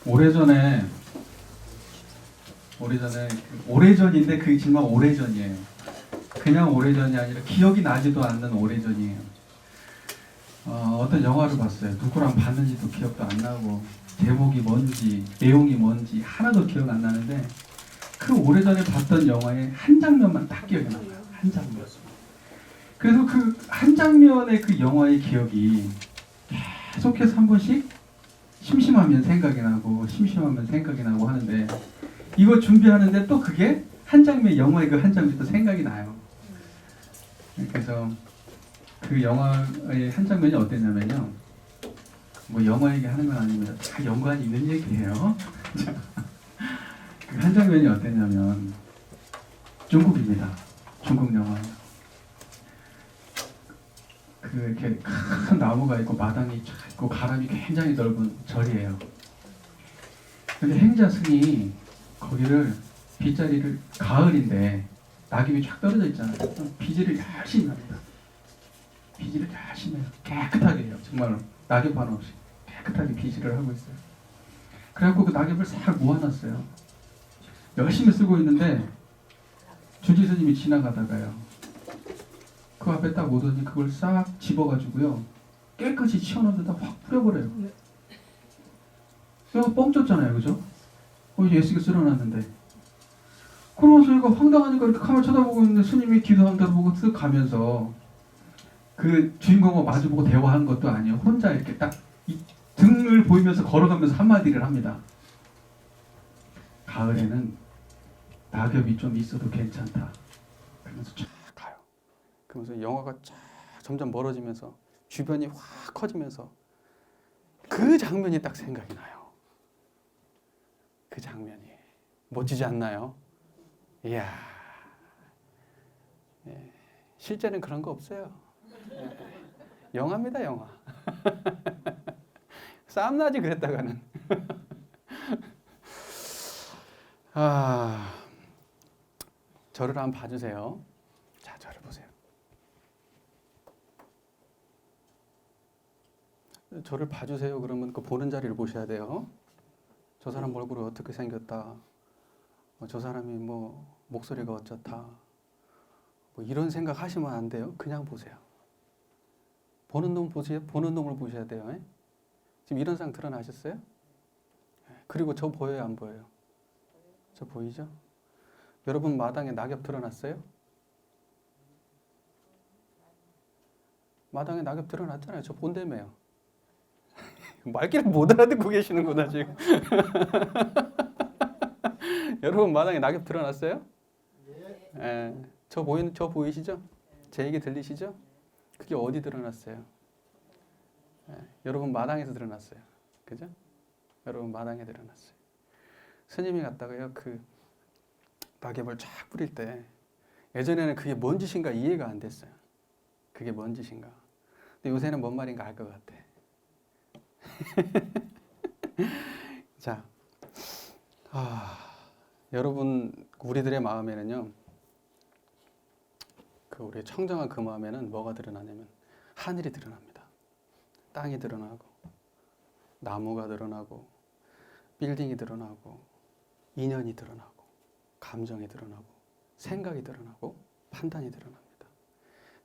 오래전에 오래전인데 그게 정말 오래전이에요. 그냥 오래전이 아니라 기억이 나지도 않는 오래전이에요. 어떤 영화를 봤어요. 누구랑 봤는지도 기억도 안 나고 제목이 뭔지 내용이 뭔지 하나도 기억 안 나는데 그 오래전에 봤던 영화의 한 장면만 딱 기억이 나요. 한 장면. 그래서 그 한 장면의 그 영화의 기억이 계속해서 한 번씩 심심하면 생각이 나고 심심하면 생각이 나고 하는데 이거 준비하는데 또 그게 한 장면 영화의 그 한 장면도 생각이 나요. 그래서 그 영화의 한 장면이 어땠냐면요. 뭐 영화 얘기하는 건 아닙니다. 다 연관이 있는 얘기예요. 그 한 장면이 어땠냐면 중국입니다. 중국 영화예요. 그 이렇게 큰 나무가 있고 마당이 쫙 있고 바람이 굉장히 넓은 절이에요. 근데 행자승이 거기를 빗자리를 가을인데 낙엽이 쫙 떨어져 있잖아요. 비지를 열심히 합니다. 비지를 열심히 해요. 깨끗하게 해요. 정말로 낙엽 하나 없이 깨끗하게 비지를 하고 있어요. 그래갖고 그 낙엽을 싹 모아놨어요. 열심히 쓰고 있는데 주지스님이 지나가다가요. 그 앞에 딱 오더니 그걸 싹 집어가지고요. 깨끗이 치워놓은 데다 확 뿌려버려요. 얘가 뻥쳤잖아요. 그죠? 예수가 쓸어놨는데. 그러면서 얘가 황당하니까 이렇게 가만 쳐다보고 있는데 스님이 기도한 대로 보고 쓱 가면서 그 주인공과 마주보고 대화한 것도 아니에요. 혼자 이렇게 딱 이 등을 보이면서 걸어가면서 한마디를 합니다. 가을에는 낙엽이 좀 있어도 괜찮다. 그러면서 쫙 가요. 그러면서 영화가 쫙 점점 멀어지면서 주변이 확 커지면서 그 장면이 딱 생각이 나요. 그 장면이 멋지지 않나요? 이야, 예, 실제는 그런 거 없어요. 예, 영화입니다, 영화. 쌈나지 그랬다가는. 저를 한번 봐주세요. 자, 저를 보세요. 저를 봐주세요. 그러면 그 보는 자리를 보셔야 돼요. 저 사람 얼굴이 어떻게 생겼다. 저 사람이 뭐 목소리가 어쩌다. 뭐 이런 생각 하시면 안 돼요. 그냥 보세요. 보는 놈 보세요. 보는 놈을 보셔야 돼요. 에? 지금 이런 상 드러나셨어요? 그리고 저 보여요, 안 보여요? 저 보이죠? 여러분 마당에 낙엽 드러났어요? 마당에 낙엽 드러났잖아요. 저 본다며요. 말귀를 못 알아듣고 계시는구나 지금. 여러분 마당에 낙엽 드러났어요? 예. 저 보이시죠? 제 얘기 들리시죠? 그게 어디 드러났어요? 예. 여러분 마당에서 드러났어요. 그죠? 여러분 마당에 드러났어요. 스님이 갔다가요 그 낙엽을 쫙 뿌릴 때 예전에는 그게 뭔 짓인가 이해가 안 됐어요. 그게 뭔 짓인가. 근데 요새는 뭔 말인가 알 것 같아. 자, 여러분 우리들의 마음에는요. 그 우리 청정한 그 마음에는 뭐가 드러나냐면 하늘이 드러납니다. 땅이 드러나고 나무가 드러나고 빌딩이 드러나고 인연이 드러나고 감정이 드러나고 생각이 드러나고 판단이 드러납니다.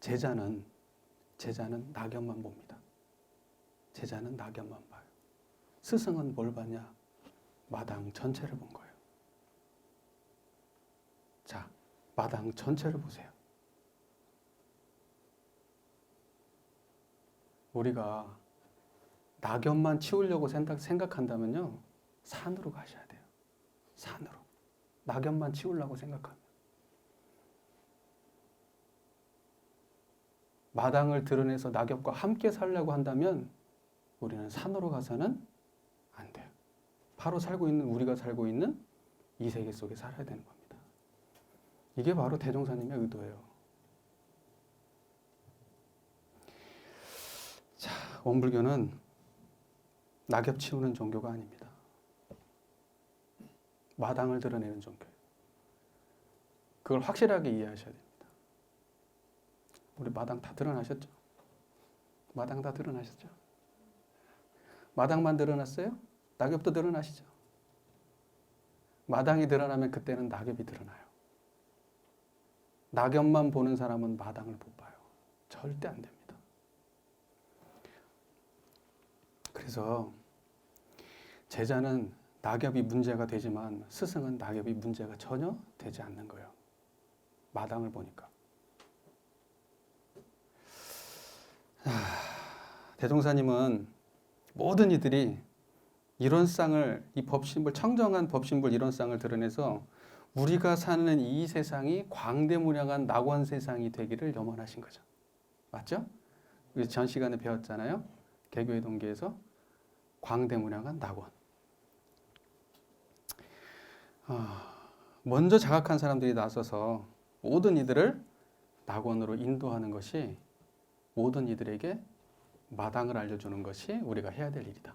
제자는 낙엽만 봅니다. 제자는 낙엽만 봐요. 스승은 뭘 봤냐? 마당 전체를 본 거예요. 자, 마당 전체를 보세요. 우리가 낙엽만 치우려고 생각한다면요. 산으로 가셔야 돼요. 산으로. 낙엽만 치우려고 생각하면. 마당을 드러내서 낙엽과 함께 살려고 한다면 우리는 산으로 가서는 안 돼요. 바로 우리가 살고 있는 이 세계 속에 살아야 되는 겁니다. 이게 바로 대종사님의 의도예요. 자, 원불교는 낙엽 치우는 종교가 아닙니다. 마당을 드러내는 종교예요. 그걸 확실하게 이해하셔야 됩니다. 우리 마당 다 드러나셨죠? 마당 다 드러나셨죠? 마당만 드러났어요? 낙엽도 드러나시죠? 마당이 드러나면 그때는 낙엽이 드러나요. 낙엽만 보는 사람은 마당을 못 봐요. 절대 안 됩니다. 그래서 제자는 낙엽이 문제가 되지만 스승은 낙엽이 문제가 전혀 되지 않는 거예요. 마당을 보니까. 대종사님은 모든 이들이 이론상을, 이 법신불, 청정한 법신불 이론상을 드러내서 우리가 사는 이 세상이 광대무량한 낙원 세상이 되기를 염원하신 거죠. 맞죠? 우리 전 시간에 배웠잖아요. 개교의 동기에서 광대무량한 낙원. 먼저 자각한 사람들이 나서서 모든 이들을 낙원으로 인도하는 것이, 모든 이들에게 마당을 알려주는 것이 우리가 해야 될 일이다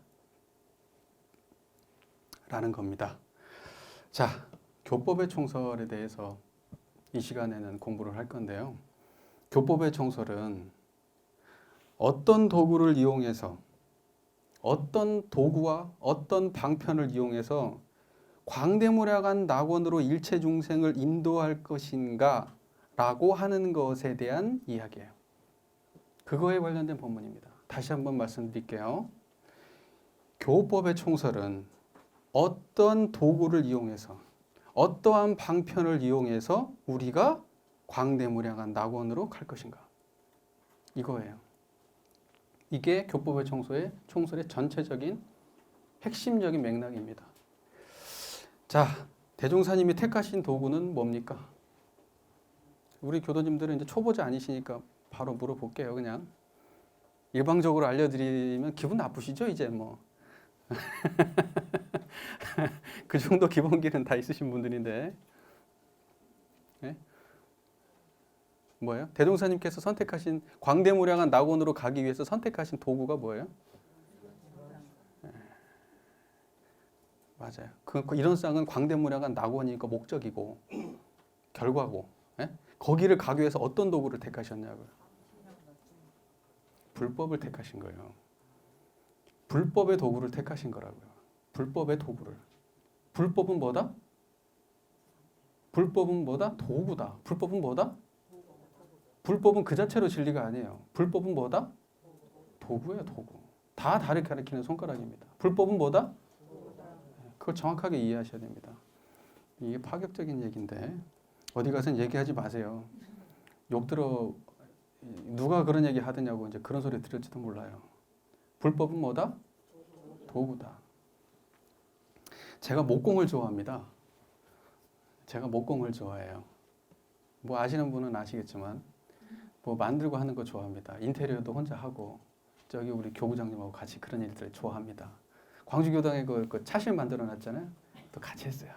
라는 겁니다. 자, 교법의 총설에 대해서 이 시간에는 공부를 할 건데요. 교법의 총설은 어떤 도구를 이용해서, 어떤 도구와 어떤 방편을 이용해서 광대무량한 낙원으로 일체 중생을 인도할 것인가 라고 하는 것에 대한 이야기예요. 그거에 관련된 본문입니다. 다시 한번 말씀드릴게요. 교법의 총설은 어떤 도구를 이용해서, 어떠한 방편을 이용해서 우리가 광대무량한 낙원으로 갈 것인가, 이거예요. 이게 교법의 총설의 전체적인 핵심적인 맥락입니다. 자, 대종사님이 택하신 도구는 뭡니까? 우리 교도님들은 이제 초보자 아니시니까 바로 물어볼게요. 그냥 일방적으로 알려드리면 기분 나쁘시죠? 이제 뭐 그 정도 기본기는 다 있으신 분들인데, 네? 뭐예요? 대종사님께서 선택하신, 광대무량한 낙원으로 가기 위해서 선택하신 도구가 뭐예요? 네. 맞아요. 이런 쌍은 광대무량한 낙원이니까 목적이고 결과고, 네? 거기를 가기 위해서 어떤 도구를 택하셨냐고요? 불법을 택하신 거예요. 불법의 도구를 택하신 거라고요. 불법의 도구를. 불법은 뭐다? 불법은 뭐다? 도구다. 불법은 뭐다? 불법은 그 자체로 진리가 아니에요. 불법은 뭐다? 도구예요, 도구. 다 다르게 가리키는 손가락입니다. 불법은 뭐다? 그걸 정확하게 이해하셔야 됩니다. 이게 파격적인 얘기인데 어디 가서는 얘기하지 마세요. 욕 들어, 누가 그런 얘기 하더냐고 이제 그런 소리 들을지도 몰라요. 불법은 뭐다? 도구다. 제가 목공을 좋아합니다. 제가 목공을 좋아해요. 뭐 아시는 분은 아시겠지만 뭐 만들고 하는 거 좋아합니다. 인테리어도 혼자 하고 저기 우리 교부장님하고 같이 그런 일들 좋아합니다. 광주교당에 그 차실 만들어 놨잖아요. 또 같이 했어요.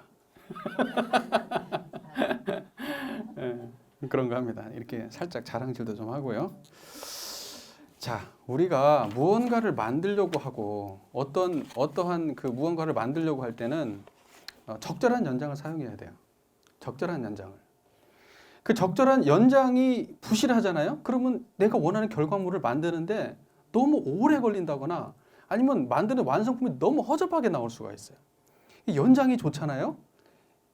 네, 그런 거 합니다. 이렇게 살짝 자랑질도 좀 하고요. 자, 우리가 무언가를 만들려고 하고 어떠한 그 무언가를 만들려고 할 때는 적절한 연장을 사용해야 돼요. 적절한 연장을. 그 적절한 연장이 부실하잖아요. 그러면 내가 원하는 결과물을 만드는데 너무 오래 걸린다거나 아니면 만드는 완성품이 너무 허접하게 나올 수가 있어요. 연장이 좋잖아요.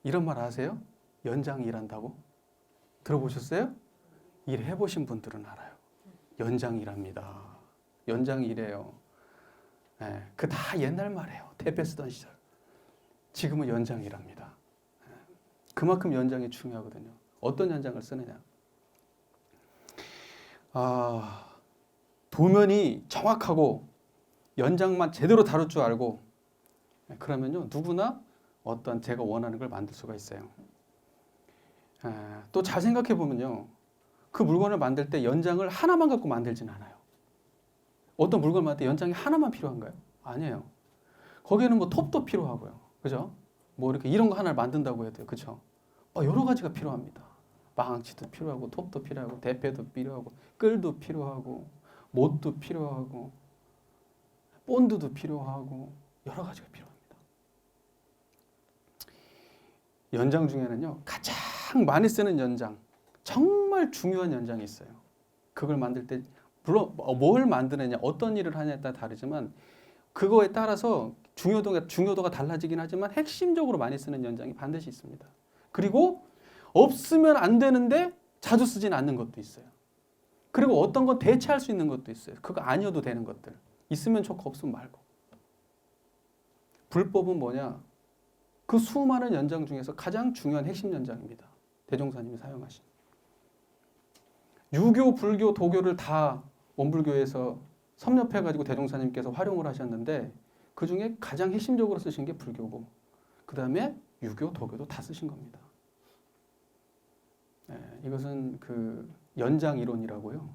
이런 말 아세요? 연장이 일한다고? 들어보셨어요? 일해보신 분들은 알아요. 연장이 일합니다. 연장이 일해요. 네, 그 다 옛날 말이에요. 대패 쓰던 시절. 지금은 연장이 일합니다. 네, 그만큼 연장이 중요하거든요. 어떤 연장을 쓰느냐. 도면이 정확하고 연장만 제대로 다룰 줄 알고 그러면요 누구나 어떤 제가 원하는 걸 만들 수가 있어요. 또 잘 생각해 보면요 그 물건을 만들 때 연장을 하나만 갖고 만들진 않아요. 어떤 물건을 만들 때 연장이 하나만 필요한가요? 아니에요. 거기에는 뭐 톱도 필요하고요. 그죠? 뭐 이렇게 이런 거 하나를 만든다고 해도 그죠? 여러 가지가 필요합니다. 망치도 필요하고 톱도 필요하고 대패도 필요하고 끌도 필요하고 못도 필요하고 본드도 필요하고 여러 가지가 필요합니다. 연장 중에는요 가장 많이 쓰는 연장, 정말 중요한 연장이 있어요. 그걸 만들 때 물론 뭘 만드느냐 어떤 일을 하냐에 따라 다르지만 그거에 따라서 중요도가 달라지긴 하지만 핵심적으로 많이 쓰는 연장이 반드시 있습니다. 그리고 없으면 안 되는데 자주 쓰진 않는 것도 있어요. 그리고 어떤 건 대체할 수 있는 것도 있어요. 그거 아니어도 되는 것들. 있으면 좋고 없으면 말고. 불법은 뭐냐? 그 수많은 연장 중에서 가장 중요한 핵심 연장입니다. 대종사님이 사용하신. 유교, 불교, 도교를 다 원불교에서 섭렵해가지고 대종사님께서 활용을 하셨는데 그 중에 가장 핵심적으로 쓰신 게 불교고 그 다음에 유교, 도교도 다 쓰신 겁니다. 이것은 그 연장 이론이라고요.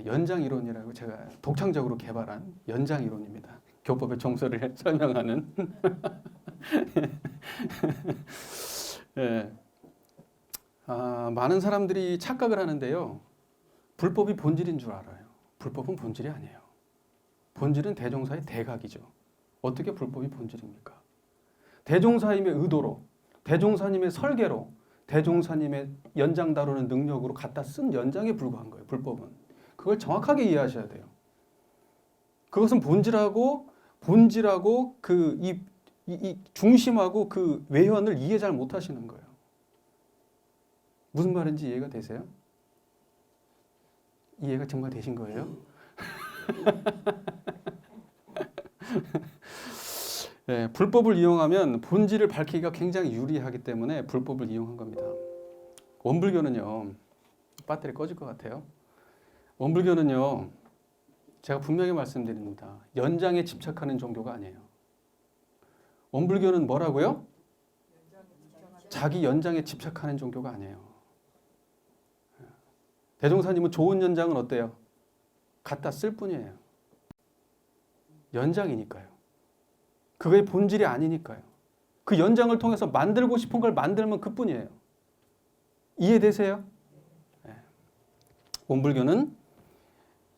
연장 이론이라고 제가 독창적으로 개발한 연장 이론입니다. 교법의 정설을 설명하는. 많은 사람들이 착각을 하는데요. 불법이 본질인 줄 알아요. 불법은 본질이 아니에요. 본질은 대종사의 대각이죠. 어떻게 불법이 본질입니까? 대종사님의 의도로, 대종사님의 설계로, 대종사님의 연장 다루는 능력으로 갖다 쓴 연장에 불과한 거예요. 불법은. 그걸 정확하게 이해하셔야 돼요. 그것은 본질하고 그 이 중심하고 그 외연을 이해 잘 못하시는 거예요. 무슨 말인지 이해가 되세요? 이해가 정말 되신 거예요? 불법을 이용하면 본질을 밝히기가 굉장히 유리하기 때문에 불법을 이용한 겁니다. 원불교는요, 배터리 꺼질 것 같아요. 원불교는요, 제가 분명히 말씀드립니다. 연장에 집착하는 종교가 아니에요. 원불교는 뭐라고요? 자기 연장에 집착하는 종교가 아니에요. 대종사님은 좋은 연장은 어때요? 갖다 쓸 뿐이에요. 연장이니까요. 그거의 본질이 아니니까요. 그 연장을 통해서 만들고 싶은 걸 만들면 그뿐이에요. 이해되세요? 원불교는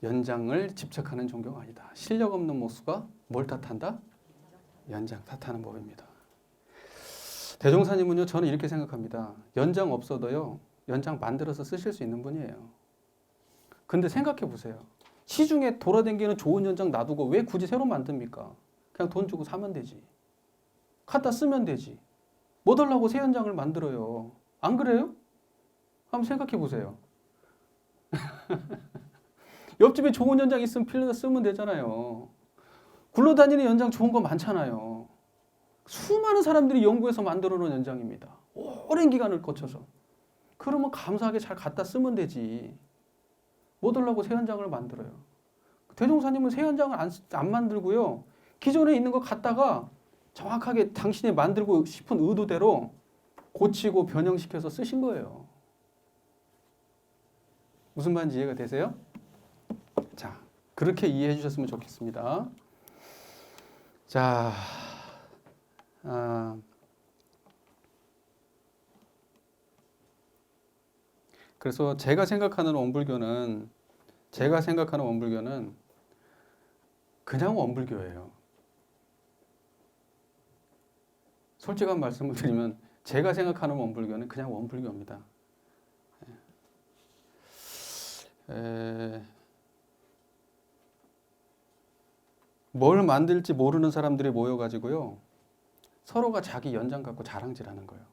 연장을 집착하는 종교가 아니다. 실력 없는 모수가 뭘 탓한다? 연장 탓하는 법입니다. 대종사님은요, 저는 이렇게 생각합니다. 연장 없어도요, 연장 만들어서 쓰실 수 있는 분이에요. 근데 생각해 보세요. 시중에 돌아다니는 좋은 연장 놔두고 왜 굳이 새로 만듭니까? 그냥 돈 주고 사면 되지. 갖다 쓰면 되지. 뭐 달라고 새 연장을 만들어요. 안 그래요? 한번 생각해 보세요. 옆집에 좋은 연장 있으면 필요해서 쓰면 되잖아요. 굴러다니는 연장 좋은 거 많잖아요. 수많은 사람들이 연구해서 만들어 놓은 연장입니다. 오랜 기간을 거쳐서. 그러면 감사하게 잘 갖다 쓰면 되지. 뭐 달라고 새 연장을 만들어요. 대종사님은 새 연장을 안 만들고요. 기존에 있는 거 갖다가 정확하게 당신이 만들고 싶은 의도대로 고치고 변형시켜서 쓰신 거예요. 무슨 말인지 이해가 되세요? 자, 그렇게 이해해 주셨으면 좋겠습니다. 자, 그래서 제가 생각하는 원불교는 그냥 원불교예요. 솔직한 말씀을 드리면 제가 생각하는 원불교는 그냥 원불교입니다. 뭘 만들지 모르는 사람들이 모여가지고요, 서로가 자기 연장 갖고 자랑질하는 거예요.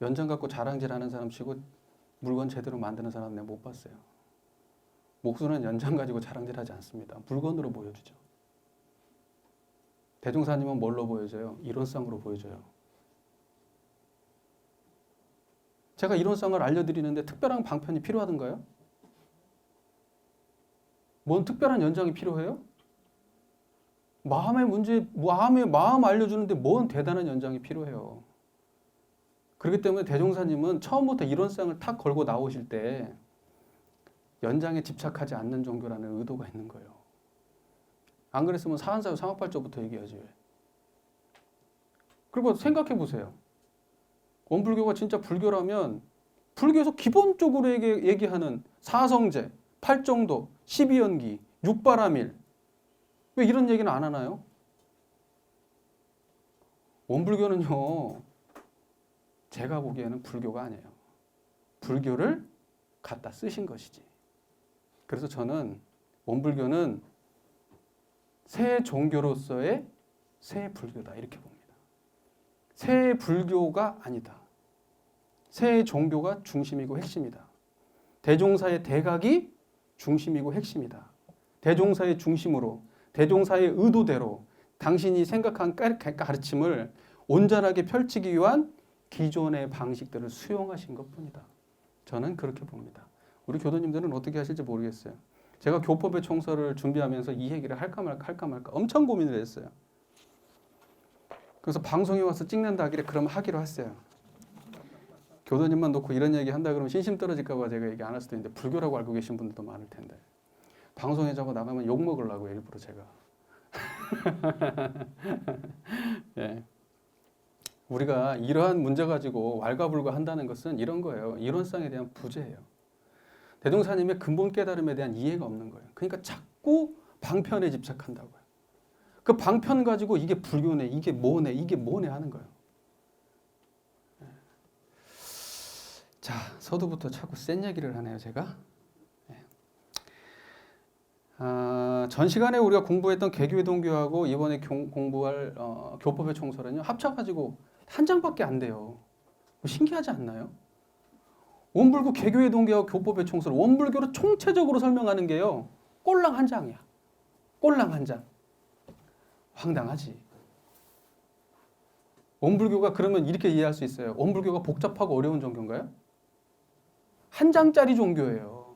연장 갖고 자랑질하는 사람 치고 물건 제대로 만드는 사람 내가 못 봤어요. 목수는 연장 가지고 자랑질하지 않습니다. 물건으로 보여주죠. 대종사님은 뭘로 보여줘요? 이론상으로 보여줘요. 제가 이론상을 알려드리는데 특별한 방편이 필요하던가요? 뭔 특별한 연장이 필요해요? 마음 알려주는데 뭔 대단한 연장이 필요해요. 그렇기 때문에 대종사님은 처음부터 이론상을 탁 걸고 나오실 때 연장에 집착하지 않는 종교라는 의도가 있는 거예요. 안 그랬으면 사한사유 상업발조부터 얘기하지. 그리고 생각해 보세요. 원불교가 진짜 불교라면 불교에서 기본적으로 얘기하는 사성제, 팔정도, 12연기, 육바라밀, 왜 이런 얘기는 안 하나요? 원불교는요, 제가 보기에는 불교가 아니에요. 불교를 갖다 쓰신 것이지. 그래서 저는 원불교는 새 종교로서의 새 불교다 이렇게 봅니다. 새 불교가 아니다. 새 종교가 중심이고 핵심이다. 대종사의 대각이 중심이고 핵심이다. 대종사의 중심으로 대종사의 의도대로 당신이 생각한 가르침을 온전하게 펼치기 위한 기존의 방식들을 수용하신 것뿐이다. 저는 그렇게 봅니다. 우리 교도님들은 어떻게 하실지 모르겠어요. 제가 교법의 총서를 준비하면서 이 얘기를 할까 말까 엄청 고민을 했어요. 그래서 방송에 와서 찍는다 하길래 그럼 하기로 했어요. 교도님만 놓고 이런 얘기 한다 그러면 신심 떨어질까 봐 제가 얘기 안 할 수도 있는데 불교라고 알고 계신 분들도 많을 텐데 방송에 저거 나가면 욕 먹으려고 일부러 제가 예. 우리가 이러한 문제 가지고 왈가불가 한다는 것은 이런 거예요. 이론상에 대한 부재예요. 대종사님의 근본 깨달음에 대한 이해가 없는 거예요. 그러니까 자꾸 방편에 집착한다고요. 그 방편 가지고 이게 불교네, 이게 뭐네 하는 거예요. 자, 서두부터 자꾸 센 얘기를 하네요, 제가. 전 시간에 우리가 공부했던 개교의 동교하고 이번에 공부할 교법의 총서는요, 합쳐가지고 한 장밖에 안 돼요. 신기하지 않나요? 원불교 개교의 동교하고 교법의 총서를 원불교로 총체적으로 설명하는 게요, 꼴랑 한 장이야. 꼴랑 한 장. 황당하지. 원불교가 그러면 이렇게 이해할 수 있어요. 원불교가 복잡하고 어려운 종교인가요? 한 장짜리 종교예요.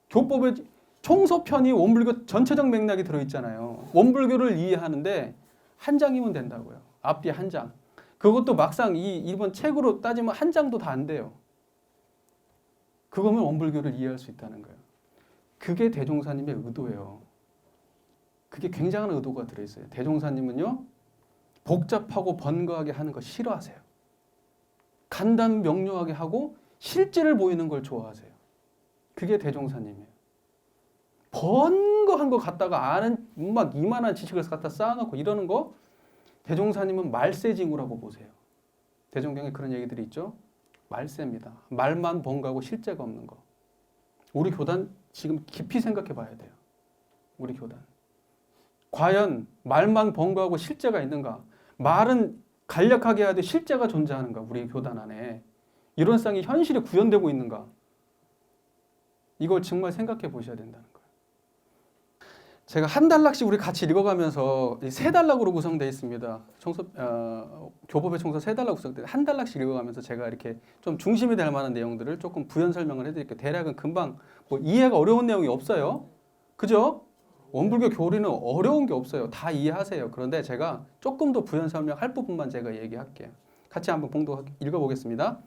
교법의 총서편이 원불교 전체적 맥락이 들어있잖아요. 원불교를 이해하는데 한 장이면 된다고요. 앞뒤 한 장. 그것도 막상 이번 책으로 따지면 한 장도 다 안 돼요. 그거면 원불교를 이해할 수 있다는 거예요. 그게 대종사님의 의도예요. 그게 굉장한 의도가 들어있어요. 대종사님은요, 복잡하고 번거하게 하는 거 싫어하세요. 간단 명료하게 하고 실제를 보이는 걸 좋아하세요. 그게 대종사님이에요. 번거한 거 갖다가 아는 막 이만한 지식을 갖다 쌓아놓고 이러는 거 대종사님은 말세징후라고 보세요. 대종경에 그런 얘기들이 있죠. 말세입니다. 말만 번거하고 실제가 없는 거. 우리 교단 지금 깊이 생각해 봐야 돼요. 우리 교단. 과연 말만 번거하고 실제가 있는가? 말은 간략하게 해야 돼 실제가 존재하는가? 우리 교단 안에. 이런 쌍이 현실에 구현되고 있는가? 이걸 정말 생각해 보셔야 된다는 거예요. 제가 한 단락씩 우리 같이 읽어가면서 세 단락으로 구성되어 있습니다. 교법의 총서 세 단락 구성되어 한 단락씩 읽어가면서 제가 이렇게 좀 중심이 될 만한 내용들을 조금 부연 설명을 해드릴게요. 대략은 금방 뭐 이해가 어려운 내용이 없어요. 그죠? 원불교 교리는 어려운 게 없어요. 다 이해하세요. 그런데 제가 조금 더 부연 설명할 부분만 제가 얘기할게요. 같이 한번 읽어보겠습니다.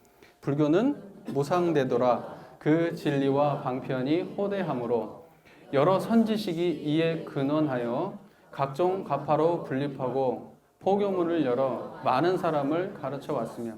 불교는 무상되더라. 그 진리와 방편이 호대함으로 여러 선지식이 이에 근원하여 각종 가파로 분립하고 포교문을 열어 많은 사람을 가르쳐 왔으며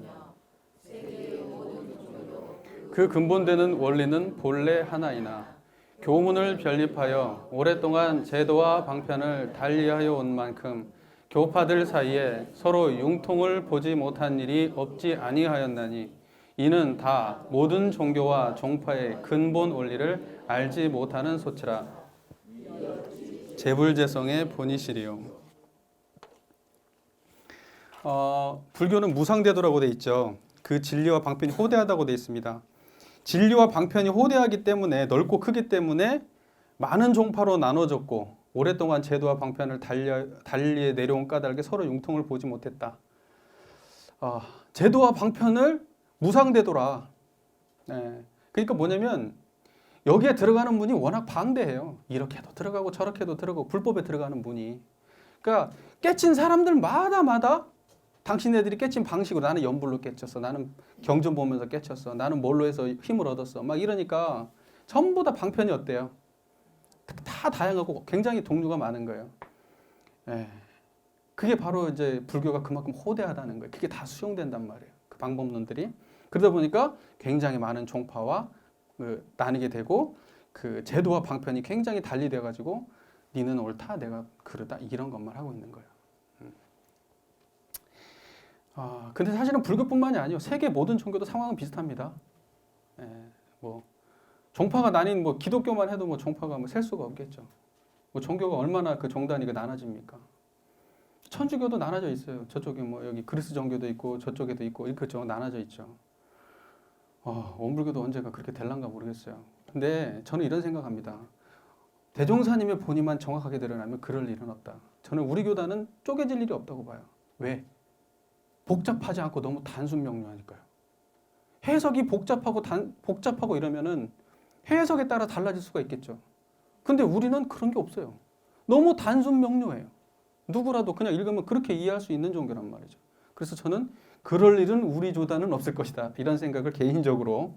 그 근본되는 원리는 본래 하나이나 교문을 변립하여 오랫동안 제도와 방편을 달리하여 온 만큼 교파들 사이에 서로 융통을 보지 못한 일이 없지 아니하였나니 이는 다 모든 종교와 종파의 근본 원리를 알지 못하는 소치라. 재불재성의 본이시리요. 불교는 무상대도라고 돼 있죠. 그 진리와 방편이 호대하다고 돼 있습니다. 진리와 방편이 호대하기 때문에 넓고 크기 때문에 많은 종파로 나눠졌고 오랫동안 제도와 방편을 달리에 내려온 까닭에 서로 융통을 보지 못했다. 제도와 방편을 무상되더라. 네. 그러니까 뭐냐면 여기에 들어가는 문이 워낙 방대해요. 이렇게도 들어가고 저렇게도 들어가고 불법에 들어가는 문이. 그러니까 깨친 사람들마다 당신네들이 깨친 방식으로 나는 연불로 깨쳤어. 나는 경전 보면서 깨쳤어. 나는 뭘로 해서 힘을 얻었어. 막 이러니까 전부 다 방편이 어때요? 다 다양하고 굉장히 동류가 많은 거예요. 네. 그게 바로 이제 불교가 그만큼 호대하다는 거예요. 그게 다 수용된단 말이에요. 그 방법론들이. 그러다 보니까 굉장히 많은 종파와 나뉘게 되고 그 제도와 방편이 굉장히 달리돼 가지고 니는 옳다 내가 그르다 이런 것만 하고 있는 거예요. 근데 사실은 불교뿐만이 아니에요. 세계 모든 종교도 상황은 비슷합니다. 뭐 종파가 나뉜 뭐 기독교만 해도 뭐 종파가 뭐 셀 수가 없겠죠. 뭐 종교가 얼마나 그 종단이 나눠집니까? 천주교도 나눠져 있어요. 저쪽에 뭐 여기 그리스 종교도 있고 저쪽에도 있고 이렇게 나눠져 있죠. 원불교도 언제가 그렇게 될란가 모르겠어요. 근데 저는 이런 생각합니다. 대종사님의 본의만 정확하게 드러나면 그럴 일은 없다. 저는 우리 교단은 쪼개질 일이 없다고 봐요. 왜? 복잡하지 않고 너무 단순 명료하니까요. 해석이 복잡하고 이러면은 해석에 따라 달라질 수가 있겠죠. 근데 우리는 그런 게 없어요. 너무 단순 명료해요. 누구라도 그냥 읽으면 그렇게 이해할 수 있는 종교란 말이죠. 그래서 저는 그럴 일은 우리 교단은 없을 것이다. 이런 생각을 개인적으로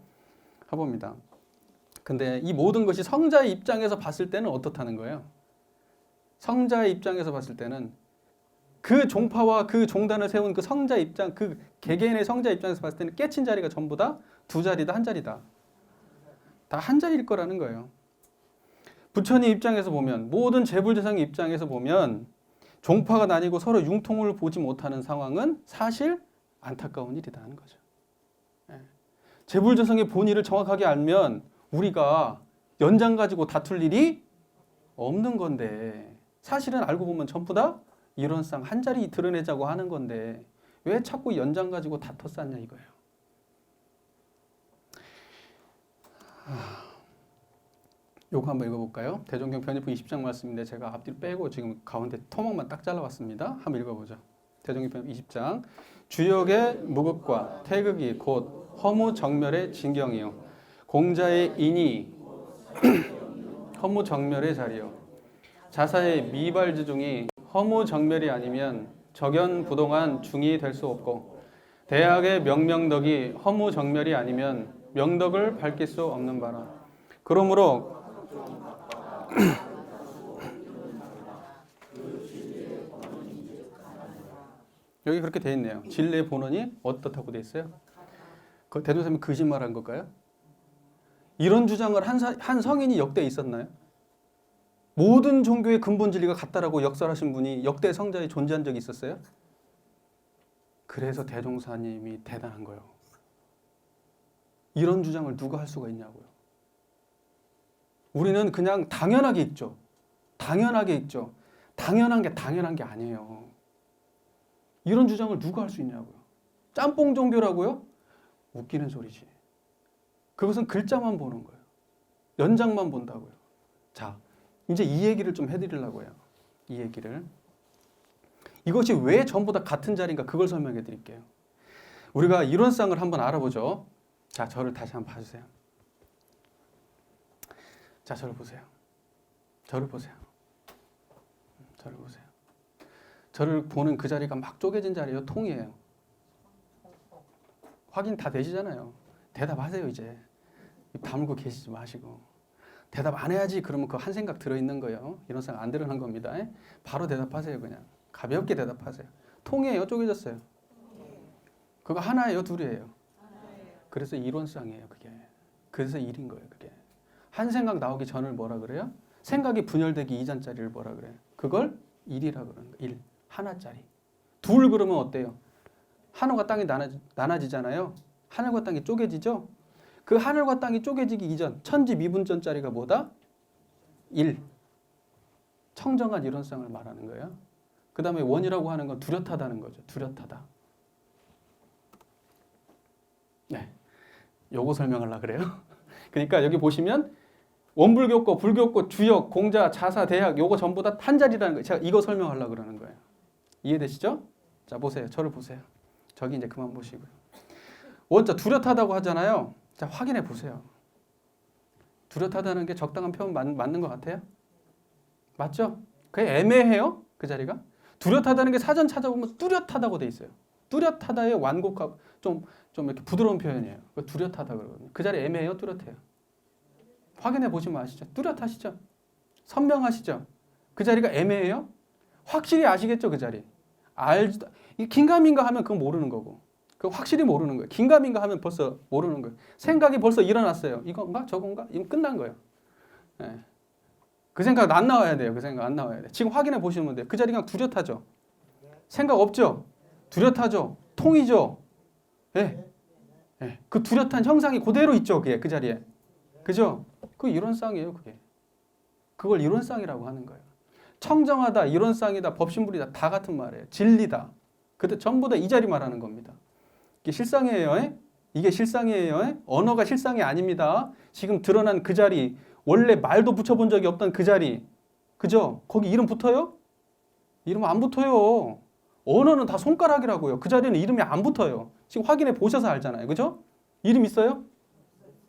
해봅니다. 근데 이 모든 것이 성자의 입장에서 봤을 때는 어떻다는 거예요? 성자의 입장에서 봤을 때는 그 종파와 그 종단을 세운 그 성자 입장, 그 개개인의 성자 입장에서 봤을 때는 깨친 자리가 전부 다 두 자리다, 한 자리다. 다 한 자리일 거라는 거예요. 부처님 입장에서 보면, 모든 재불재상의 입장에서 보면 종파가 나뉘고 서로 융통을 보지 못하는 상황은 사실 안타까운 일이다 하는 거죠. 재불재성의 본의를 정확하게 알면 우리가 연장 가지고 다툴 일이 없는 건데, 사실은 알고 보면 전부 다 이론상 한 자리 드러내자고 하는 건데 왜 자꾸 연장 가지고 다퉜었냐 이거예요. 요거 한번 읽어볼까요? 대종경 변협부 20장 말씀인데 제가 앞뒤로 빼고 지금 가운데 토막만 딱 잘라봤습니다. 한번 읽어보죠. 대종경 변협부 20장 주역의 무극과 태극이 곧 허무정멸의 진경이요 공자의 인이 허무정멸의 자리요 자사의 미발지중이 허무정멸이 아니면 적연부동한 중이 될 수 없고 대학의 명명덕이 허무정멸이 아니면 명덕을 밝힐 수 없는 바라. 그러므로 여기 그렇게 돼 있네요. 진리의 본원이 어떻다고 돼 있어요? 그 대도사님이 거짓말한 걸까요? 이런 주장을 한 성인이 역대 있었나요? 모든 종교의 근본 진리가 같다라고 역설하신 분이 역대 성자에 존재한 적이 있었어요? 그래서 대종사님이 대단한 거예요. 이런 주장을 누가 할 수가 있냐고요. 우리는 그냥 당연하게 읽죠. 당연하게 읽죠. 당연한 게 아니에요. 이런 주장을 누가 할 수 있냐고요. 짬뽕 종교라고요? 웃기는 소리지. 그것은 글자만 보는 거예요. 연장만 본다고요. 자, 이제 이 얘기를 좀 해드리려고 해요. 이 얘기를. 이것이 왜 전부 다 같은 자리인가 그걸 설명해 드릴게요. 우리가 이론상을 한번 알아보죠. 자, 저를 다시 한번 봐주세요. 자, 저를 보세요. 저를 보세요. 저를 보세요. 저를 보는 그 자리가 막 쪼개진 자리예요. 통이에요. 확인 다 되시잖아요. 대답하세요 이제. 입 다물고 계시지 마시고. 대답 안 해야지 그러면 그 한 생각 들어있는 거예요. 이런 생각 안 들어간 겁니다. 바로 대답하세요 그냥. 가볍게 대답하세요. 통이에요? 쪼개졌어요? 그거 하나예요? 둘이에요? 그래서 이론상이에요 그게. 그래서 일인 거예요 그게. 한 생각 나오기 전을 뭐라 그래요? 생각이 분열되기 이전짜리를 뭐라 그래요? 그걸 일이라 그러는 거예요. 일. 하나짜리. 둘 그러면 어때요? 하늘과 땅이 나눠지잖아요. 하늘과 땅이 쪼개지죠? 그 하늘과 땅이 쪼개지기 이전 천지 미분전짜리가 뭐다? 일. 청정한 이론상을 말하는 거예요. 그 다음에 원이라고 하는 건 뚜렷하다는 거죠. 뚜렷하다. 네, 요거 설명하려고 그래요. 그러니까 여기 보시면 원불교권, 불교권, 주역, 공자, 자사, 대학 요거 전부 다 한 자리라는 거예요. 제가 이거 설명하려고 그러는 거예요. 이해되시죠? 자, 보세요. 저를 보세요. 저기 이제 그만 보시고요. 원자 뚜렷하다고 하잖아요. 자, 확인해 보세요. 뚜렷하다는 게 적당한 표현 맞는 것 같아요? 맞죠? 그게 애매해요? 그 자리가? 뚜렷하다는 게 사전 찾아보면 뚜렷하다고 돼 있어요. 뚜렷하다의 완곡하고 좀 이렇게 부드러운 표현이에요. 뚜렷하다 그러거든요. 그 자리 애매해요? 뚜렷해요? 확인해 보시면 아시죠? 뚜렷하시죠? 선명하시죠? 그 자리가 애매해요? 확실히 아시겠죠? 그 자리. 알지도 긴가민가 하면 그건 모르는 거고. 그 확실히 모르는 거예요. 긴가민가 하면 벌써 모르는 거예요. 생각이 벌써 일어났어요. 이건가? 저건가? 이건 끝난 거예요. 네. 그 생각 안 나와야 돼요. 그 생각 안 나와야 돼요. 지금 확인해 보시면 돼요. 그 자리 그냥 뚜렷하죠? 생각 없죠? 뚜렷하죠? 통이죠? 예. 네. 그 뚜렷한 형상이 그대로 있죠. 그게 그 자리에. 그죠? 그 이론상이에요. 그게. 그걸 이론상이라고 하는 거예요. 청정하다, 이론상이다, 법신불이다 다 같은 말이에요. 진리다. 그때 전부 다 이 자리 말하는 겁니다. 이게 실상이에요. 이게 실상이에요. 언어가 실상이 아닙니다. 지금 드러난 그 자리, 원래 말도 붙여본 적이 없던 그 자리, 그죠? 거기 이름 붙어요? 이름 안 붙어요. 언어는 다 손가락이라고요. 그 자리는 이름이 안 붙어요. 지금 확인해 보셔서 알잖아요. 그죠? 이름 있어요?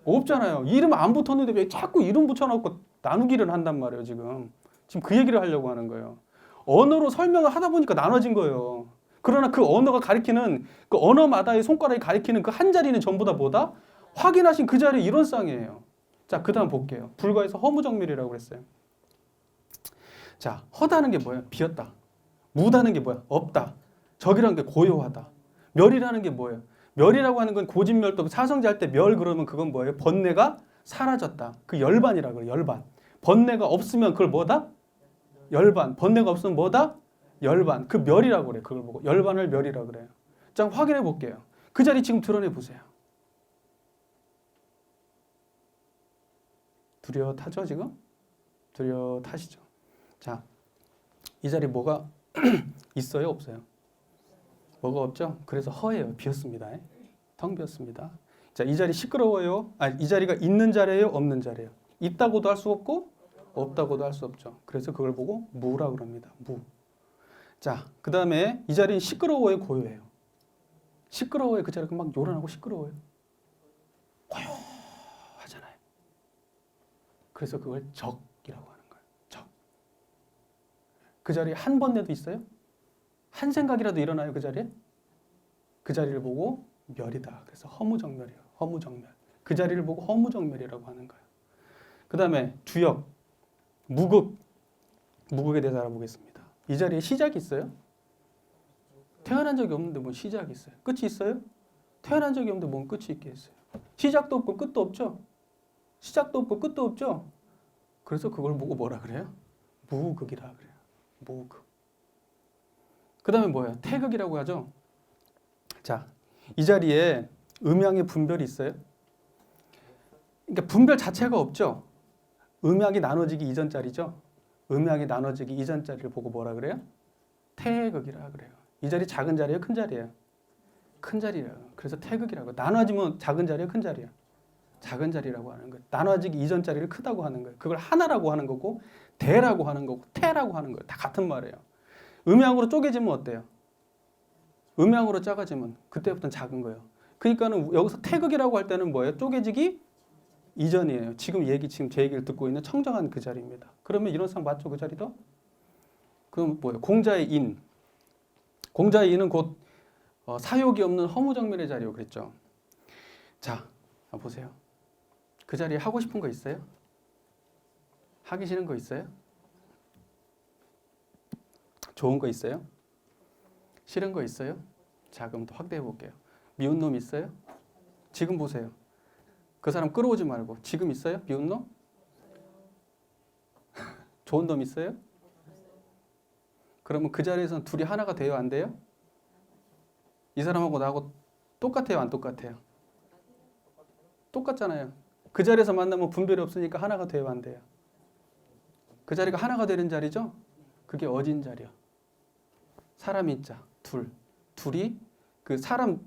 없잖아요. 이름 안 붙었는데 왜 자꾸 이름 붙여놓고 나누기를 한단 말이에요, 지금. 지금 그 얘기를 하려고 하는 거예요. 언어로 설명을 하다 보니까 나눠진 거예요. 그러나 그 언어가 가리키는, 그 언어마다의 손가락이 가리키는 그 한 자리는 전부 다 뭐다? 확인하신 그 자리 이론상이에요. 자, 그 다음 볼게요. 불과에서 허무정멸이라고 그랬어요. 자, 허다는 게 뭐예요? 비었다. 무다는 게 뭐야? 없다. 적이라는 게 고요하다. 멸이라는 게 뭐예요? 멸이라고 하는 건 고진멸도 사성제 할 때 멸 그러면 그건 뭐예요? 번뇌가 사라졌다. 그 열반이라고 그래요. 열반. 번뇌가 없으면 그걸 뭐다? 열반. 번뇌가 없으면 뭐다? 열반. 그 멸이라고 그래요. 그걸 보고 열반을 멸이라고 그래요. 자, 확인해 볼게요. 그 자리 지금 드러내 보세요. 뚜렷하죠 지금? 뚜렷하시죠? 자, 이 자리 뭐가 있어요? 없어요? 뭐가 없죠? 그래서 허예요. 비었습니다. 텅 비었습니다. 자, 이 자리 시끄러워요? 이 자리가 있는 자리예요? 없는 자리예요? 있다고도 할 수 없고 없다고도 할 수 없죠. 그래서 그걸 보고 무라고 합니다. 무. 자, 그 다음에 이 자리는 시끄러워요? 고요해요? 시끄러워요? 그 자리가 막 요란하고 시끄러워요? 고요하잖아요. 그래서 그걸 적이라고 하는 거예요. 적. 그 자리에 한 번뇌도 있어요? 한 생각이라도 일어나요? 그 자리에? 그 자리를 보고 멸이다. 그래서 허무정멸이에요. 허무정멸. 그 자리를 보고 허무정멸이라고 하는 거예요. 그 다음에 주역, 무극. 무극에 대해서 알아보겠습니다. 이 자리에 시작이 있어요? 태어난 적이 없는데 뭔 시작이 있어요? 끝이 있어요? 태어난 적이 없는데 뭔 끝이 있겠어요? 시작도 없고 끝도 없죠? 시작도 없고 끝도 없죠? 그래서 그걸 보고 뭐라 그래요? 무극이라 그래요. 무극. 그 다음에 뭐예요? 태극이라고 하죠? 자, 이 자리에 음양의 분별이 있어요? 그러니까 분별 자체가 없죠? 음양이 나눠지기 이전 자리죠? 음양이 나눠지기 이전 자리를 보고 뭐라 그래요? 태극이라 그래요. 이 자리 작은 자리예요? 큰 자리예요? 큰 자리예요. 그래서 태극이라고. 나눠지면 작은 자리예요? 큰 자리예요? 작은 자리라고 하는 거예요. 나눠지기 이전 자리를 크다고 하는 거예요. 그걸 하나라고 하는 거고 대라고 하는 거고 태라고 하는 거예요. 다 같은 말이에요. 음양으로 쪼개지면 어때요? 음양으로 작아지면 그때부터는 작은 거예요. 그러니까는 여기서 태극이라고 할 때는 뭐예요? 쪼개지기 이전이에요. 지금 제 얘기를 듣고 있는 청정한 그 자리입니다. 그러면 이론상 맞죠? 그 자리도? 그럼 뭐예요? 공자의 인. 공자의 인은 곧 사욕이 없는 허무정멸의 자리요. 그랬죠. 자, 보세요. 그 자리에 하고 싶은 거 있어요? 하기 싫은 거 있어요? 좋은 거 있어요? 싫은 거 있어요? 자, 그럼 더 확대해 볼게요. 미운 놈 있어요? 지금 보세요. 그 사람 끌어오지 말고 지금 있어요? 미운 놈? 좋은 놈 있어요? 그러면 그 자리에서는 둘이 하나가 돼요? 안 돼요? 이 사람하고 나하고 똑같아요? 안 똑같아요? 똑같잖아요. 그 자리에서 만나면 분별이 없으니까 하나가 돼요? 안 돼요? 그 자리가 하나가 되는 자리죠? 그게 어진 자리요. 사람이 있자. 둘이 그 사람이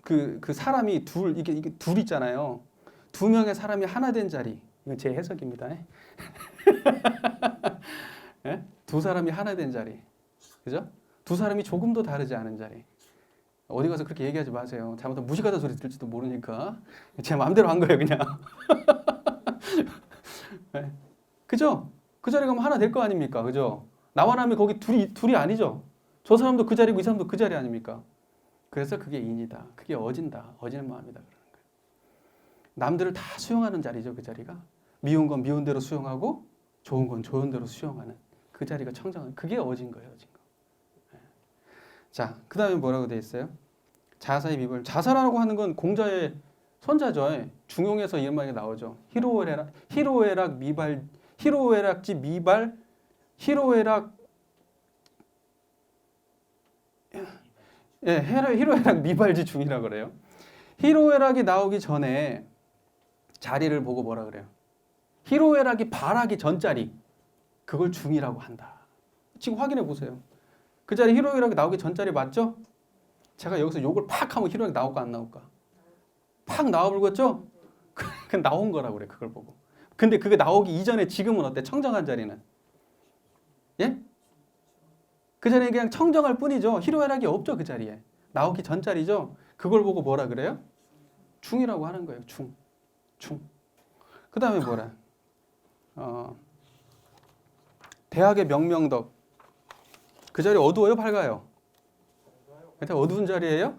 이게 둘 있잖아요. 두 명의 사람이 하나 된 자리. 이건 제 해석입니다. 네? 두 사람이 하나 된 자리. 그죠? 두 사람이 조금도 다르지 않은 자리. 어디 가서 그렇게 얘기하지 마세요. 잘못하면 무식하다 소리 들을지도 모르니까. 제 마음대로 한 거예요, 그냥. 네. 그죠? 그 자리 가면 하나 될 거 아닙니까? 그죠? 나와 남이 거기 둘이 아니죠? 저 사람도 그 자리고 이 사람도 그 자리 아닙니까? 그래서 그게 인이다. 그게 어진다. 어지는 마음이다. 그러는 거예요. 남들을 다 수용하는 자리죠. 그 자리가. 미운 건 미운 대로 수용하고 좋은 건 좋은 대로 수용하는 그 자리가 청정한. 그게 어진 거예요. 어진 거. 네. 자, 그 다음에 뭐라고 돼 있어요? 자사의 미발. 자사라고 하는 건 공자의 손자죠. 중용에서 이런 말이 나오죠. 희로애락 미발, 희로애락지 미발, 희로애락 희로애락 미발지 중이라 그래요. 희로애락이 나오기 전에 자리를 보고 뭐라 그래요? 희로애락이 발하기 전 자리. 그걸 중이라고 한다. 지금 확인해 보세요. 그 자리 희로애락이 나오기 전 자리 맞죠? 제가 여기서 욕을 팍 하면 희로애락 나올까 안 나올까? 팍 나와버렸죠? 그 나온 거라고 그래, 그걸 보고. 근데 그게 나오기 이전에 지금은 어때? 청정한 자리는? 예? 그 자리에 그냥 청정할 뿐이죠. 희로애락이 없죠, 그 자리에. 나오기 전 자리죠. 그걸 보고 뭐라 그래요? 중이라고 하는 거예요. 중. 그 다음에 뭐라? 대학의 명명덕. 그 자리 어두워요, 밝아요? 그때 어두운 자리예요?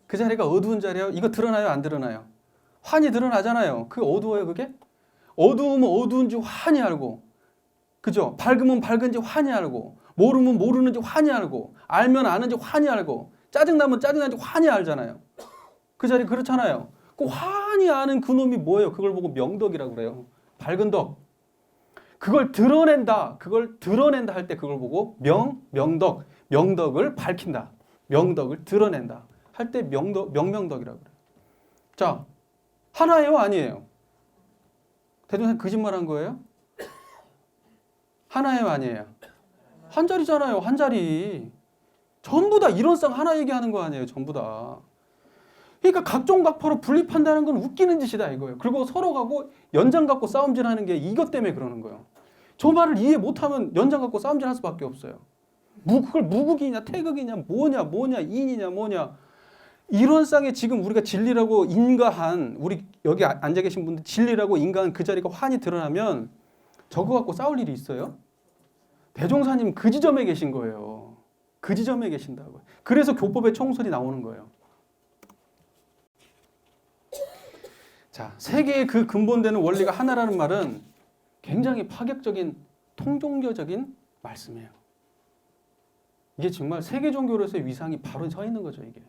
그 자리가 어두운 자리예요? 이거 드러나요, 안 드러나요? 환히 드러나잖아요. 그게 어두워요, 그게? 어두우면 어두운지 환히 알고, 그죠? 밝으면 밝은지 환히 알고, 모르면 모르는지 환히 알고, 알면 아는지 환히 알고, 짜증나면 짜증나는지 환히 알잖아요. 그 자리 그렇잖아요. 그 환히 아는 그놈이 뭐예요? 그걸 보고 명덕이라고 그래요. 밝은 덕. 그걸 드러낸다 할 때 그걸 보고 명덕. 명덕을 밝힌다. 명덕을 드러낸다 할 때 명명덕이라고 그래요. 자, 하나예요, 아니에요? 대종사님 거짓말한 거예요? 하나예요, 아니에요? 한 자리잖아요, 한 자리. 전부 다 이론상 하나 얘기하는 거 아니에요, 전부 다. 그러니까 각종각파로 분립한다는 건 웃기는 짓이다 이거예요. 그리고 서로 가고 연장 갖고 싸움질하는 게 이것 때문에 그러는 거예요. 저 말을 이해 못하면 연장 갖고 싸움질할 수밖에 없어요. 그걸 무국이냐 태극이냐 뭐냐 인이냐 뭐냐. 이론상에 지금 우리가 진리라고 인가한 우리 여기 앉아 계신 분들 진리라고 인가한 그 자리가 환히 드러나면 저거 갖고 싸울 일이 있어요? 대종사님 그 지점에 계신 거예요. 그 지점에 계신다고. 그래서 교법의 총설이 나오는 거예요. 자, 세계의 그 근본되는 원리가 하나라는 말은 굉장히 파격적인 통종교적인 말씀이에요. 이게 정말 세계 종교로서의 위상이 바로 서 있는 거죠, 이게.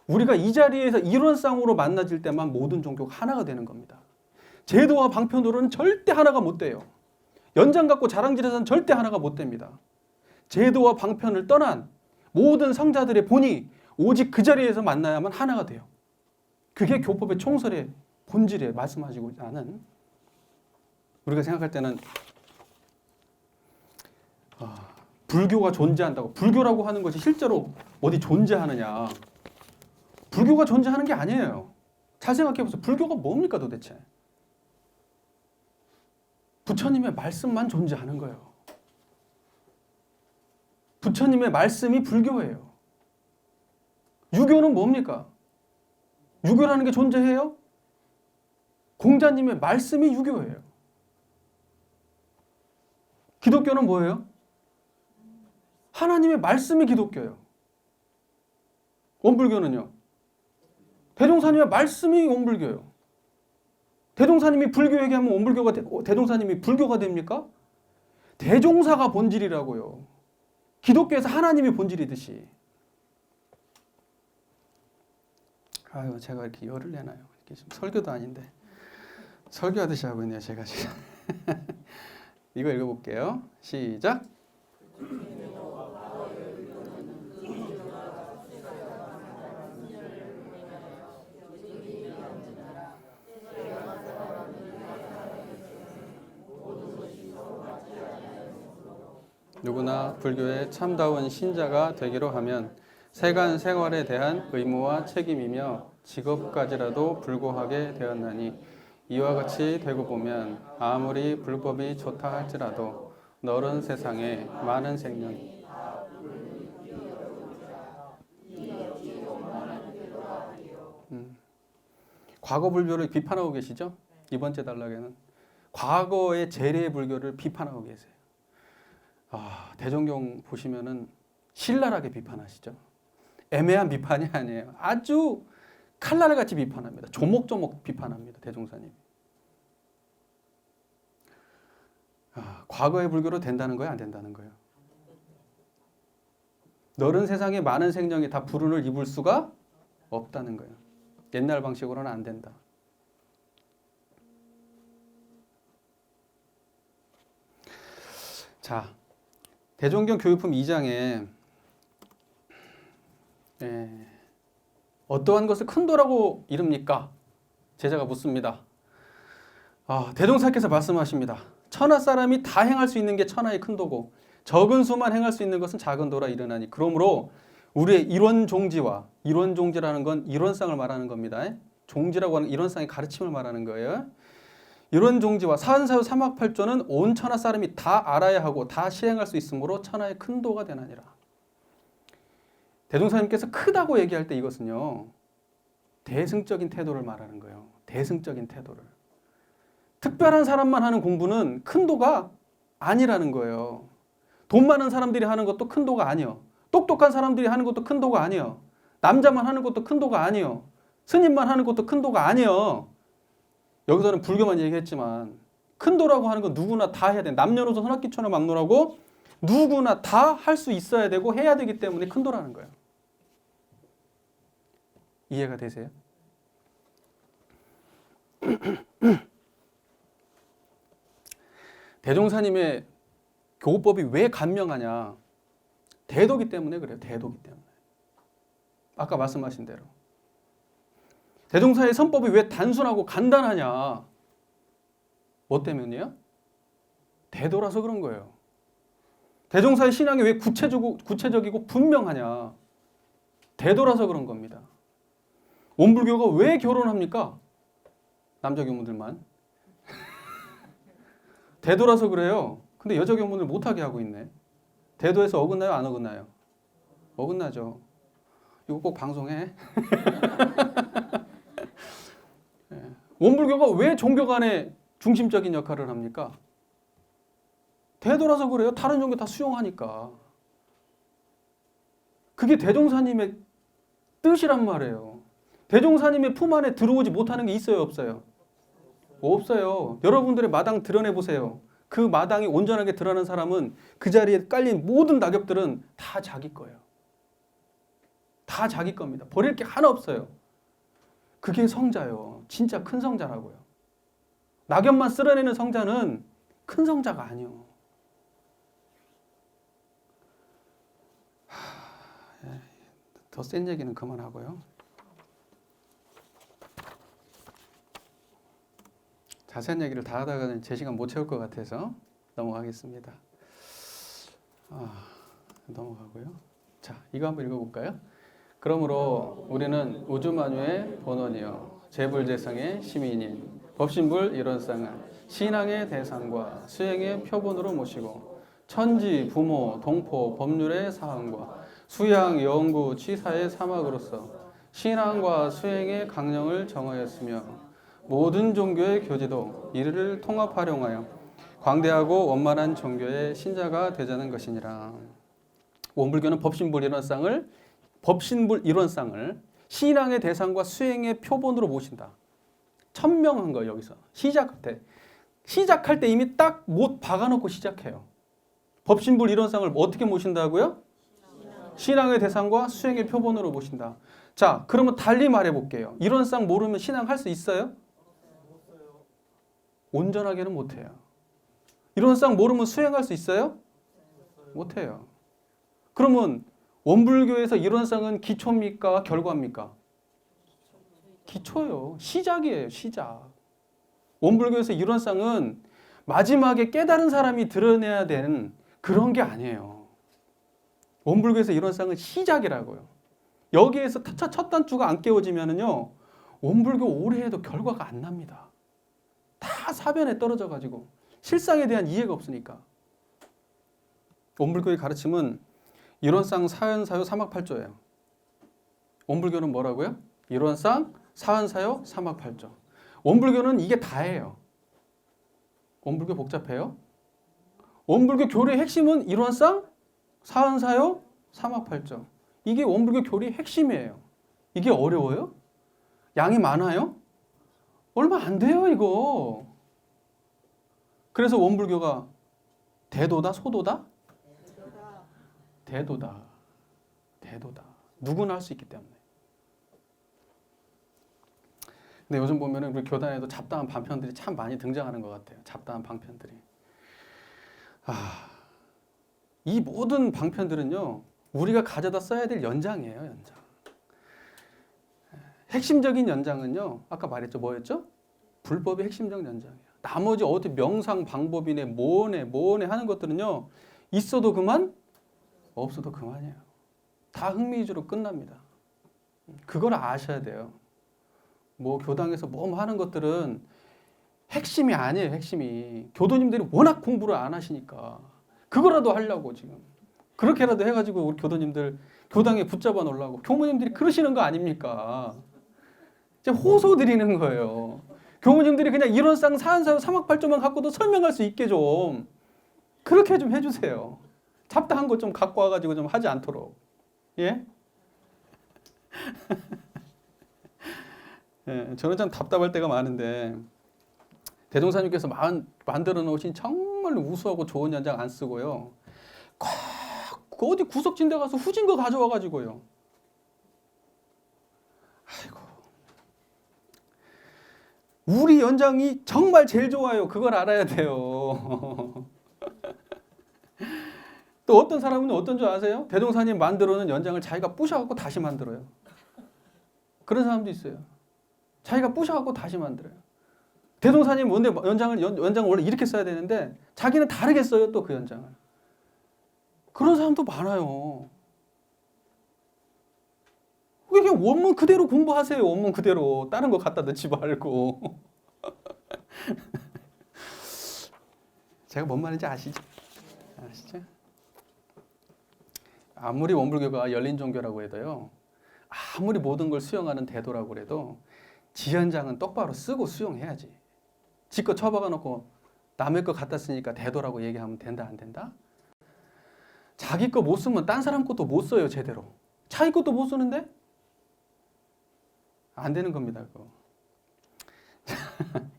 우리가 이 자리에서 이론상으로 만나질 때만 모든 종교가 하나가 되는 겁니다. 제도와 방편으로는 절대 하나가 못 돼요. 연장 갖고 자랑질해서는 절대 하나가 못 됩니다. 제도와 방편을 떠난 모든 성자들의 본이 오직 그 자리에서 만나야만 하나가 돼요. 그게 교법의 총설의 본질에 말씀하시고 하는, 우리가 생각할 때는 불교가 존재한다고, 불교라고 하는 것이 실제로 어디 존재하느냐, 불교가 존재하는 게 아니에요. 잘 생각해 보세요. 불교가 뭡니까 도대체? 부처님의 말씀만 존재하는 거예요. 부처님의 말씀이 불교예요. 유교는 뭡니까? 유교라는 게 존재해요? 공자님의 말씀이 유교예요. 기독교는 뭐예요? 하나님의 말씀이 기독교예요. 원불교는요? 대종사님의 말씀이 원불교예요. 대종사님이 불교 얘기하면 원불교가 대종사님이 불교가 됩니까? 대종사가 본질이라고요. 기독교에서 하나님이 본질이듯이. 아유, 제가 이렇게 열을 내나요? 이렇게 지금 설교도 아닌데 설교하듯이 하고 있네요, 제가 지금. 이거 읽어볼게요. 시작. 누구나 불교의 참다운 신자가 되기로 하면 세간 생활에 대한 의무와 책임이며 직업까지라도 불구하게 되었나니 이와 같이 되고 보면 아무리 불법이 좋다 할지라도 너른 세상에 많은 생명이 과거 불교를 비판하고 계시죠? 이번 째 단락에는 과거의 재래 불교를 비판하고 계세요. 대종경 보시면은 신랄하게 비판하시죠. 애매한 비판이 아니에요. 아주 칼날같이 비판합니다. 조목조목 비판합니다. 대종사님. 과거의 불교로 된다는 거예요? 안 된다는 거예요? 너른 세상에 많은 생명이 다 불운을 입을 수가 없다는 거예요. 옛날 방식으로는 안 된다. 자, 대종경 교육품 2장에 어떠한 것을 큰 도라고 이릅니까? 제자가 묻습니다. 대종사께서 말씀하십니다. 천하 사람이 다 행할 수 있는 게 천하의 큰 도고 적은 수만 행할 수 있는 것은 작은 도라 이르나니 그러므로 우리의 이론종지라는 건 이론상을 말하는 겁니다. 종지라고 하는 이론상의 가르침을 말하는 거예요. 이론종지와 사은사유 삼학팔조는 온 천하 사람이 다 알아야 하고 다 실행할 수 있으므로 천하의 큰 도가 되나니라. 대종사님께서 크다고 얘기할 때 이것은요. 대승적인 태도를 말하는 거예요. 대승적인 태도를. 특별한 사람만 하는 공부는 큰 도가 아니라는 거예요. 돈 많은 사람들이 하는 것도 큰 도가 아니요. 똑똑한 사람들이 하는 것도 큰 도가 아니요. 남자만 하는 것도 큰 도가 아니요. 스님만 하는 것도 큰 도가 아니요. 여기서는 불교만 얘기했지만 큰 도라고 하는 건 누구나 다 해야 돼. 남녀노소 선악기천을 막론하고 누구나 다 할 수 있어야 되고 해야 되기 때문에 큰 도라는 거예요. 이해가 되세요? 대종사님의 교법이 왜 간명하냐? 대도기 때문에 그래요. 대도기 때문에. 아까 말씀하신 대로. 대종사의 선법이 왜 단순하고 간단하냐? 뭐 때문이에요? 대도라서 그런 거예요. 대종사의 신앙이 왜 구체적이고 분명하냐? 대도라서 그런 겁니다. 원불교가 왜 결혼합니까? 남자 교무들만. 대도라서 그래요. 근데 여자 교무들 못하게 하고 있네. 대도에서 어긋나요? 안 어긋나요? 어긋나죠. 이거 꼭 방송해. 원불교가 왜 종교 간에 중심적인 역할을 합니까? 대도라서 그래요. 다른 종교 다 수용하니까. 그게 대종사님의 뜻이란 말이에요. 대종사님의 품 안에 들어오지 못하는 게 있어요, 없어요? 없어요. 여러분들의 마당 드러내보세요. 그 마당이 온전하게 드러나는 사람은 그 자리에 깔린 모든 낙엽들은 다 자기 거예요. 다 자기 겁니다. 버릴 게 하나 없어요. 그게 성자요. 진짜 큰 성자라고요. 낙엽만 쓸어내는 성자는 큰 성자가 아니요. 더 센 얘기는 그만하고요. 자세한 얘기를 다 하다가는 제 시간 못 채울 것 같아서 넘어가겠습니다. 넘어가고요. 자, 이거 한번 읽어볼까요? 그러므로 우리는 우주만유의 본원이요 재불재성의 시민인 법신불 이론상을 신앙의 대상과 수행의 표본으로 모시고 천지, 부모, 동포, 법률의 사항과 수양, 연구, 치사의 사막으로서 신앙과 수행의 강령을 정하였으며 모든 종교의 교지도 이를 통합활용하여 광대하고 원만한 종교의 신자가 되자는 것이니라. 원불교는 법신불 이론상을 신앙의 대상과 수행의 표본으로 모신다. 천명한 거예요. 여기서 시작할 때 이미 딱 못 박아놓고 시작해요. 법신불 이론상을 어떻게 모신다고요? 신앙의 대상과 수행의 표본으로 모신다. 자, 그러면 달리 말해볼게요. 이론상 모르면 신앙 할 수 있어요? 온전하게는 못해요. 이론상 모르면 수행할 수 있어요? 못해요. 그러면 원불교에서 이론상은 기초입니까? 결과입니까? 기초요. 시작이에요. 시작. 원불교에서 이론상은 마지막에 깨달은 사람이 드러내야 되는 그런 게 아니에요. 원불교에서 이론상은 시작이라고요. 여기에서 첫 단추가 안 깨워지면은요, 원불교 오래 해도 결과가 안 납니다. 다 사변에 떨어져가지고 실상에 대한 이해가 없으니까. 원불교의 가르침은 이론상, 사현사요, 삼학팔조예요. 원불교는 뭐라고요? 이론상, 사현사요, 삼학팔조. 원불교는 이게 다예요. 원불교 복잡해요? 원불교 교리의 핵심은 이론상, 사현사요, 삼학팔조. 이게 원불교 교리의 핵심이에요. 이게 어려워요? 양이 많아요? 얼마 안 돼요, 이거. 그래서 원불교가 대도다, 소도다? 대도다. 누구나 할 수 있기 때문에. 근데 요즘 보면은 우리 교단에도 잡다한 방편들이 참 많이 등장하는 것 같아요. 잡다한 방편들이. 이 모든 방편들은요, 우리가 가져다 써야 될 연장이에요, 연장. 핵심적인 연장은요, 아까 말했죠, 뭐였죠? 불법의 핵심적 연장이에요. 나머지 어디 명상 방법이네 뭐네 하는 것들은요. 있어도 그만, 없어도 그만이에요. 다 흥미 위주로 끝납니다. 그걸 아셔야 돼요. 뭐 교당에서 뭐 하는 것들은 핵심이 아니에요. 핵심이. 교도님들이 워낙 공부를 안 하시니까 그거라도 하려고 지금 그렇게라도 해가지고 우리 교도님들 교당에 붙잡아 놓으려고 교무님들이 그러시는 거 아닙니까? 이제 호소 드리는 거예요. 교무님들이 그냥 이론상 사안사유 사막팔조만 갖고도 설명할 수 있게 좀 그렇게 좀 해주세요. 잡다한 것 좀 갖고 와가지고 좀 하지 않도록. 예? 예, 저는 참 답답할 때가 많은데 대종사님께서 만들어 놓으신 정말 우수하고 좋은 연장 안 쓰고요. 그 어디 구석진 데 가서 후진 거 가져와 가지고요. 아이고. 우리 연장이 정말 제일 좋아요. 그걸 알아야 돼요. 또 어떤 사람은 어떤 줄 아세요? 대종사님 만들어 놓은 연장을 자기가 부셔갖고 다시 만들어요. 그런 사람도 있어요. 자기가 부셔갖고 다시 만들어요. 대종사님 뭔데 연장을 원래 이렇게 써야 되는데 자기는 다르게 써요. 또 그 연장을. 그런 사람도 많아요. 그냥 원문 그대로 공부하세요. 원문 그대로. 다른 거 갖다 넣지 말고. 제가 뭔 말인지 아시죠? 아시죠? 아무리 원불교가 열린 종교라고 해도요. 아무리 모든 걸 수용하는 대도라고 해도 지연장은 똑바로 쓰고 수용해야지. 지껏 처박아 놓고 남의 거 갖다 쓰니까 대도라고 얘기하면 된다 안 된다? 자기 거 못 쓰면 딴 사람 것도 못 써요 제대로. 자기 것도 못 쓰는데? 안 되는 겁니다. 그거.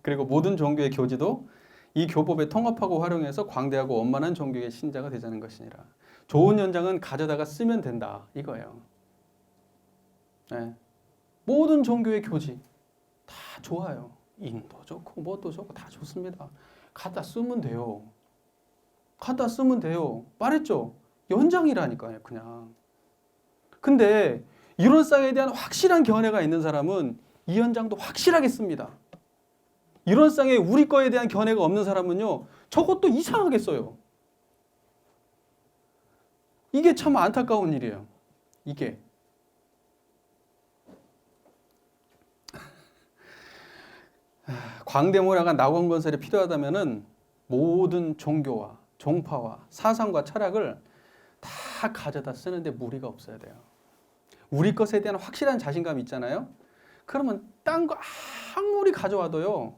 그리고 모든 종교의 교지도 이 교법에 통합하고 활용해서 광대하고 원만한 종교의 신자가 되자는 것이니라. 좋은 연장은 가져다가 쓰면 된다 이거예요. 네. 모든 종교의 교지 다 좋아요. 인도 좋고 뭐도 좋고 다 좋습니다. 갖다 쓰면 돼요. 갖다 쓰면 돼요. 말했죠? 연장이라니까요, 그냥. 근데 이론상에 대한 확실한 견해가 있는 사람은 이 연장도 확실하게 씁니다. 이론상에 우리 거에 대한 견해가 없는 사람은요, 저것도 이상하게 써요. 이게 참 안타까운 일이에요. 이게. 광대모략한 낙원건설이 필요하다면은 모든 종교와 종파와 사상과 철학을 다 가져다 쓰는데 무리가 없어야 돼요. 우리 것에 대한 확실한 자신감이 있잖아요. 그러면 딴 거 아무리 가져와도요.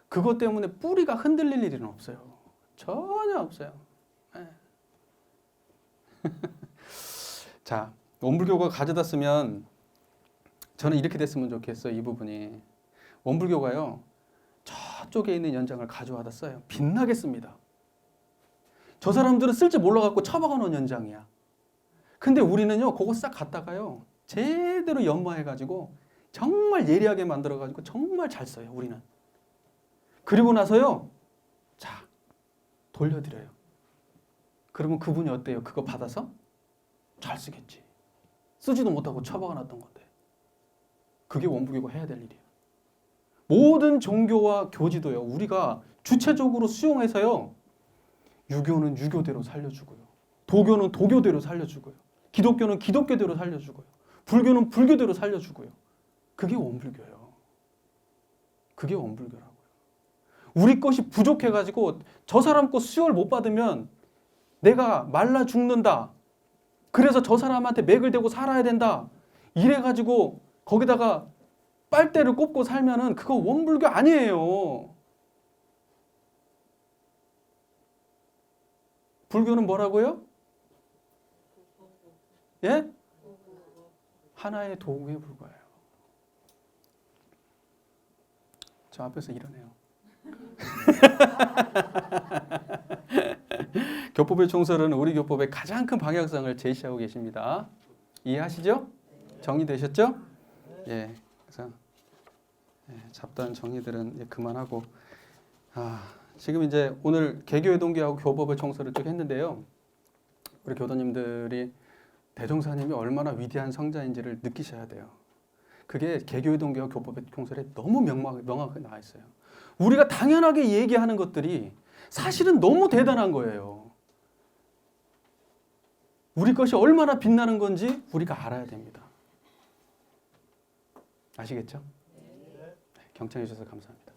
그것 때문에 뿌리가 흔들릴 일은 없어요. 전혀 없어요. 네. 자, 원불교가 가져다 쓰면 저는 이렇게 됐으면 좋겠어요. 이 부분이. 원불교가요. 저쪽에 있는 연장을 가져와다 써요. 빛나게 씁니다. 저 사람들은 쓸 줄 몰라갖고 처박아 놓은 연장이야. 근데 우리는요. 그거 싹 갖다가요. 제대로 연마해가지고 정말 예리하게 만들어가지고 정말 잘 써요. 우리는. 그리고 나서요. 자, 돌려드려요. 그러면 그분이 어때요? 그거 받아서? 잘 쓰겠지. 쓰지도 못하고 처박아 놨던 건데. 그게 원불교가 해야 될 일이에요. 모든 종교와 교지도요. 우리가 주체적으로 수용해서요. 유교는 유교대로 살려주고요. 도교는 도교대로 살려주고요. 기독교는 기독교대로 살려주고요. 불교는 불교대로 살려주고요. 그게 원불교예요. 그게 원불교라고요. 우리 것이 부족해가지고 저 사람 거 수혈 못 받으면 내가 말라 죽는다. 그래서 저 사람한테 맥을 대고 살아야 된다. 이래가지고 거기다가 빨대를 꼽고 살면은 그거 원불교 아니에요. 불교는 뭐라고요? 예? 하나의 도구에 불과해요. 저 앞에서 이러네요. 교법의 총설은 우리 교법의 가장 큰 방향성을 제시하고 계십니다. 이해하시죠? 정리되셨죠? 예. 그래서 잡다한 정리들은 이제 그만하고 지금 이제 오늘 개교의 동기하고 교법의 총설을 쭉 했는데요. 우리 교도님들이 대종사님이 얼마나 위대한 성자인지를 느끼셔야 돼요. 그게 개교의 동기와 교법의 총설에 너무 명확하게 나와 있어요. 우리가 당연하게 얘기하는 것들이 사실은 너무 대단한 거예요. 우리 것이 얼마나 빛나는 건지 우리가 알아야 됩니다. 아시겠죠? 네, 경청해 주셔서 감사합니다.